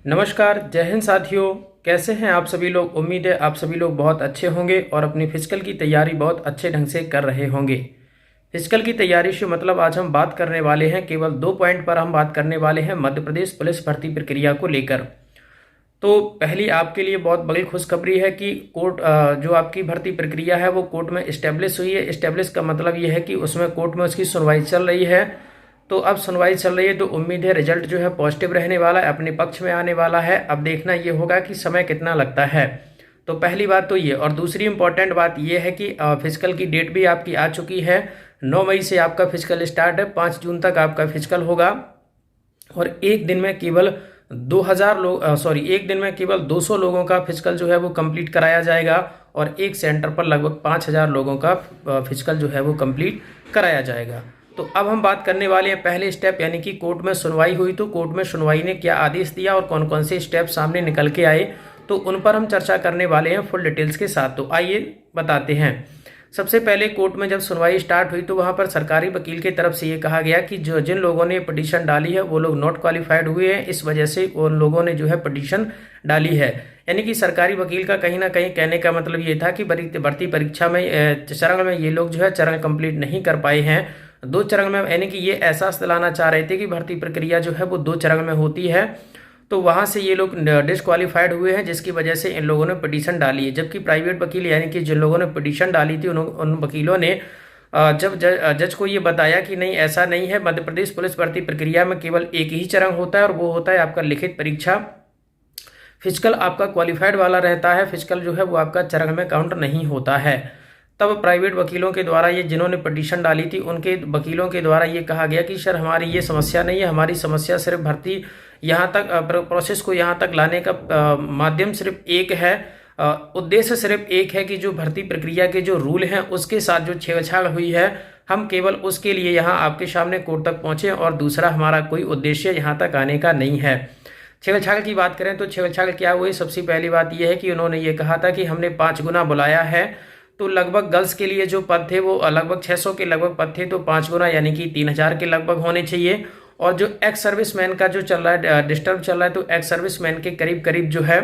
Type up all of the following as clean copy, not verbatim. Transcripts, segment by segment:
नमस्कार, जय हिंद साथियों। कैसे हैं आप सभी लोग। उम्मीद है आप सभी लोग बहुत अच्छे होंगे और अपनी फिजिकल की तैयारी बहुत अच्छे ढंग से कर रहे होंगे। फिजिकल की तैयारी से मतलब आज हम बात करने वाले हैं, केवल 2 पॉइंट पर हम बात करने वाले हैं मध्य प्रदेश पुलिस भर्ती प्रक्रिया को लेकर। तो पहली आपके लिए बहुत बड़ी खुशखबरी है कि कोर्ट जो आपकी भर्ती प्रक्रिया है वो कोर्ट में इस्टेब्लिश हुई है। इस्टेब्लिश का मतलब ये है कि उसमें कोर्ट में उसकी सुनवाई चल रही है। तो अब सुनवाई चल रही है तो उम्मीद है रिजल्ट जो है पॉजिटिव रहने वाला है, अपने पक्ष में आने वाला है। अब देखना ये होगा कि समय कितना लगता है। तो पहली बात तो ये, और दूसरी इंपॉर्टेंट बात ये है कि फिजिकल की डेट भी आपकी आ चुकी है। 9 मई से आपका फिजिकल स्टार्ट है, 5 जून तक आपका फिजिकल होगा। और एक दिन में केवल 200 लोगों का फिजिकल जो है वो कंप्लीट कराया जाएगा और एक सेंटर पर लगभग 5000 लोगों का फिजिकल जो है वो कंप्लीट कराया जाएगा। तो अब हम बात करने वाले हैं पहले स्टेप, यानी कि कोर्ट में सुनवाई हुई तो कोर्ट में सुनवाई ने क्या आदेश दिया और कौन कौन से स्टेप सामने निकल के आए, तो उन पर हम चर्चा करने वाले हैं फुल डिटेल्स के साथ। तो आइए बताते हैं। सबसे पहले कोर्ट में जब सुनवाई स्टार्ट हुई तो वहां पर सरकारी वकील की तरफ से ये कहा गया कि जो जिन लोगों ने पिटीशन डाली है वो लोग नॉट क्वालिफाइड हुए हैं, इस वजह से उन लोगों ने जो है पिटीशन डाली है। यानी कि सरकारी वकील का कहीं ना कहीं कहने का मतलब ये था कि भर्ती परीक्षा में चरण में ये लोग जो है चरण कंप्लीट नहीं कर पाए हैं 2 चरण में, यानी कि ये एहसास दिलाना चाह रहे थे कि भर्ती प्रक्रिया जो है वो 2 चरण में होती है। तो वहाँ से ये लोग डिसक्वालीफाइड हुए हैं, जिसकी वजह से इन लोगों ने पिटीशन डाली है। जबकि प्राइवेट वकील यानी कि जिन लोगों ने पिटीशन डाली थी उन वकीलों ने जब जज को ये बताया कि नहीं ऐसा नहीं है, मध्य प्रदेश पुलिस भर्ती प्रक्रिया में केवल एक ही चरण होता है और वो होता है आपका लिखित परीक्षा। फिजिकल आपका क्वालिफाइड वाला रहता है, फिजिकल जो है वो आपका चरण में काउंट नहीं होता है। तब प्राइवेट वकीलों के द्वारा ये जिन्होंने पिटीशन डाली थी उनके वकीलों के द्वारा ये कहा गया कि सर हमारी ये समस्या नहीं है, हमारी समस्या सिर्फ भर्ती यहाँ तक प्रोसेस को यहाँ तक लाने का माध्यम सिर्फ एक है, उद्देश्य सिर्फ एक है कि जो भर्ती प्रक्रिया के जो रूल हैं उसके साथ जो छेड़छाड़ हुई है हम केवल उसके लिए यहाँ आपके सामने कोर्ट तक पहुँचे और दूसरा हमारा कोई उद्देश्य यहाँ तक आने का नहीं है। छेड़छाड़ की बात करें तो छेड़छाड़ क्या हुई, सबसे पहली बात यह है कि उन्होंने ये कहा था कि हमने 5 गुना बुलाया है। तो लगभग गर्ल्स के लिए जो पद थे वो लगभग 600 के लगभग पद थे, तो 5 गुना यानी कि 3000 के लगभग होने चाहिए। और जो एक्स सर्विसमैन का जो चल रहा है डिस्टर्ब चल रहा है, तो एक्स सर्विसमैन के करीब करीब जो है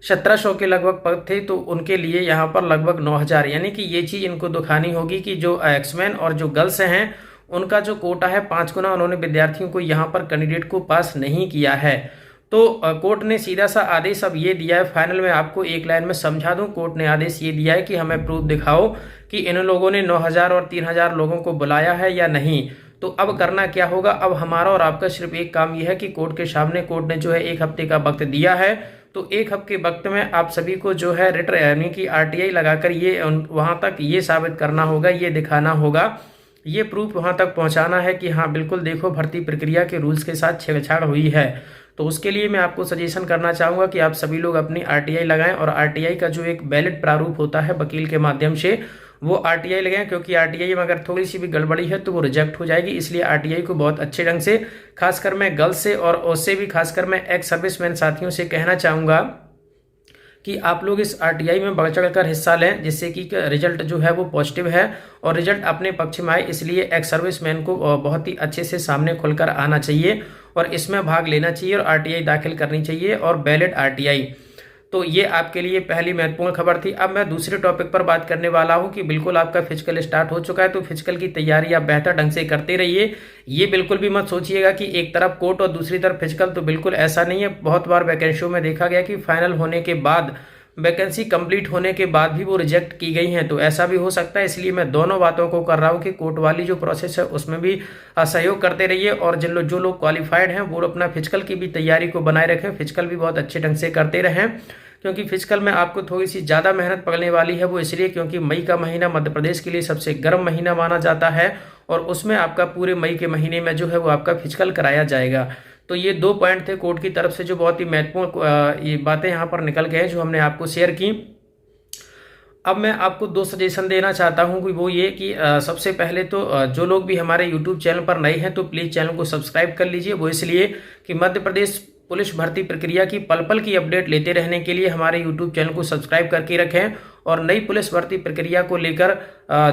1700 के लगभग पद थे, तो उनके लिए यहाँ पर लगभग 9000, यानी कि ये चीज़ इनको दिखानी होगी कि जो एक्समैन और जो गर्ल्स हैं उनका जो कोटा है 5 गुना उन्होंने विद्यार्थियों को यहाँ पर कैंडिडेट को पास नहीं किया है। तो कोर्ट ने सीधा सा आदेश अब ये दिया है, फाइनल में आपको एक लाइन में समझा दूं। कोर्ट ने आदेश ये दिया है कि हमें प्रूफ दिखाओ कि इन लोगों ने 9000 और 3000 लोगों को बुलाया है या नहीं। तो अब करना क्या होगा, अब हमारा और आपका सिर्फ एक काम यह है कि कोर्ट के सामने कोर्ट ने जो है 1 हफ्ते का वक्त दिया है। तो 1 हफ्ते के वक्त में आप सभी को जो है रिट यानी कि RTI लगाकर ये वहाँ तक ये साबित करना होगा, ये दिखाना होगा, ये प्रूफ वहाँ तक पहुँचाना है कि हाँ बिल्कुल देखो भर्ती प्रक्रिया के रूल्स के साथ छेड़छाड़ हुई है। तो उसके लिए मैं आपको सजेशन करना चाहूँगा कि आप सभी लोग अपनी RTI लगाएं और RTI का जो एक वैलिड प्रारूप होता है वकील के माध्यम से वो RTI लगाएं, क्योंकि RTI में अगर थोड़ी सी भी गड़बड़ी है तो वो रिजेक्ट हो जाएगी। इसलिए RTI को बहुत अच्छे ढंग से, खासकर मैं गर्ल्स से और उससे भी खासकर मैं एक्स सर्विसमैन साथियों से कहना चाहूँगा कि आप लोग इस RTI में बढ़ चढ़ कर हिस्सा लें, जिससे कि रिजल्ट जो है वो पॉजिटिव है और रिजल्ट अपने पक्ष में आए। इसलिए एक्स सर्विसमैन को बहुत ही अच्छे से सामने खुलकर आना चाहिए और इसमें भाग लेना चाहिए और RTI दाखिल करनी चाहिए और वैलिड RTI। तो ये आपके लिए पहली महत्वपूर्ण खबर थी। अब मैं दूसरे टॉपिक पर बात करने वाला हूं कि बिल्कुल आपका फिजिकल स्टार्ट हो चुका है, तो फिजिकल की तैयारी आप बेहतर ढंग से करते रहिए। ये बिल्कुल भी मत सोचिएगा कि एक तरफ कोर्ट और दूसरी तरफ फिजिकल, तो बिल्कुल ऐसा नहीं है। बहुत बार वैकेंसियों में देखा गया कि फाइनल होने के बाद, वैकेंसी कंप्लीट होने के बाद भी वो रिजेक्ट की गई हैं, तो ऐसा भी हो सकता है। इसलिए मैं दोनों बातों को कर रहा हूँ कि कोर्ट वाली जो प्रोसेस है उसमें भी सहयोग करते रहिए और जो लोग क्वालिफाइड हैं वो अपना फिजिकल की भी तैयारी को बनाए रखें, फिजिकल भी बहुत अच्छे ढंग से करते रहें। क्योंकि फिजिकल में आपको थोड़ी सी ज़्यादा मेहनत पड़ने वाली है, वो इसलिए क्योंकि मई का महीना मध्य प्रदेश के लिए सबसे गर्म महीना माना जाता है और उसमें आपका पूरे मई के महीने में जो है वो आपका फिजिकल कराया जाएगा। तो ये 2 पॉइंट थे कोर्ट की तरफ से जो बहुत ही महत्वपूर्ण ये बातें यहाँ पर निकल गए हैं जो हमने आपको शेयर की। अब मैं आपको 2 सजेशन देना चाहता हूँ कि वो ये कि सबसे पहले तो जो लोग भी हमारे YouTube चैनल पर नए हैं तो प्लीज़ चैनल को सब्सक्राइब कर लीजिए। वो इसलिए कि मध्य प्रदेश पुलिस भर्ती प्रक्रिया की पल पल की अपडेट लेते रहने के लिए हमारे YouTube चैनल को सब्सक्राइब करके रखें और नई पुलिस भर्ती प्रक्रिया को लेकर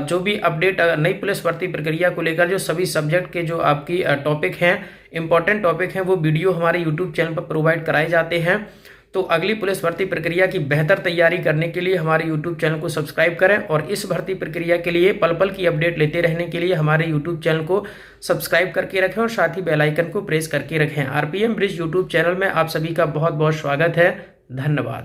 जो भी अपडेट, नई पुलिस भर्ती प्रक्रिया को लेकर जो सभी सब्जेक्ट के जो आपकी टॉपिक हैं, इंपॉर्टेंट टॉपिक हैं, वो वीडियो हमारे यूट्यूब चैनल पर प्रोवाइड कराए जाते हैं। तो अगली पुलिस भर्ती प्रक्रिया की बेहतर तैयारी करने के लिए हमारे यूट्यूब चैनल को सब्सक्राइब करें और इस भर्ती प्रक्रिया के लिए पल पल की अपडेट लेते रहने के लिए हमारे यूट्यूब चैनल को सब्सक्राइब करके रखें और साथ ही बेल आइकन को प्रेस करके रखें। आरपीएम ब्रिज यूट्यूब चैनल में आप सभी का बहुत बहुत स्वागत है। धन्यवाद।